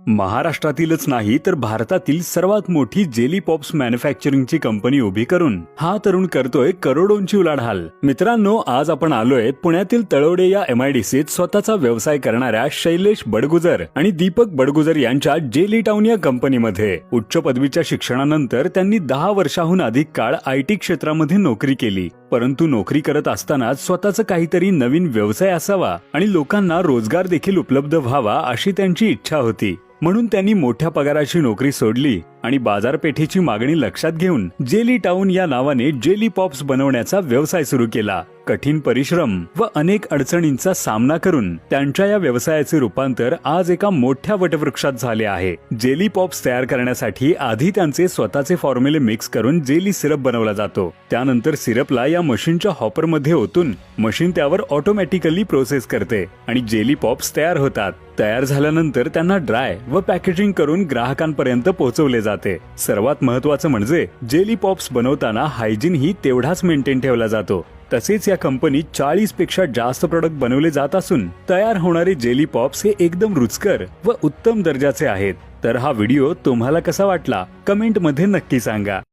महाराष्ट्रातीलच नाही तर भारतातील सर्वात मोठी जेली पॉप्स मॅन्युफॅक्चरिंगची कंपनी उभी करून हा तरुण करतोय करोडोंची उलाढाल। मित्रांनो, आज आपण आलोय पुण्यातील तळवडे या MIDCत स्वतःचा व्यवसाय करणाऱ्या शैलेश बडगुजर आणि दीपक बडगुजर यांच्या जेली टाउन या कंपनीमध्ये। उच्च पदवीच्या शिक्षणानंतर त्यांनी 10 वर्षाहून अधिक काळ IT क्षेत्रामध्ये नोकरी केली, परंतु नोकरी करत असतानाच स्वतःचा काहीतरी नवीन व्यवसाय असावा आणि लोकांना रोजगार देखील उपलब्ध व्हावा अशी त्यांची इच्छा होती। म्हणून त्यांनी मोठ्या पगाराची नोकरी सोडली आणि बाजारपेठेची मागणी लक्षात घेऊन जेली टाउन या नावाने जेली पॉप्स बनवण्याचा व्यवसाय सुरू केला। कठीण परिश्रम व अनेक अडचणींचा सामना करून त्यांच्या या व्यवसायाचे रूपांतर आज एका मोठ्या वटवृक्षात झाले आहे। जेली पॉप्स तयार करण्यासाठी आधी त्यांचे स्वतःचे फॉर्म्युले मिक्स करून जेली सिरप बनवला जातो। त्यानंतर सिरपला या मशीनच्या हॉपरमध्ये ओतून मशीन त्यावर ऑटोमॅटिकली प्रोसेस करते आणि जेली पॉप्स तयार होतात। तयार झाल्यानंतर त्यांना ड्राय व पॅकेजिंग करून ग्राहकांपर्यंत पोहोचवले जाते। सर्वात महत्त्वाचं म्हणजे जेली पॉप्स बनवताना हायजीन ही तेवढाच मेंटेन ठेवला जातो। तसेच या कंपनीत 40 पेक्षा जास्त प्रोडक्ट बनवले जात असून तयार होणारे जेली पॉप्स हे एकदम रुचकर व उत्तम दर्जाचे आहेत। तर हा व्हिडिओ तुम्हाला कसा वाटला कमेंट मध्ये नक्की सांगा।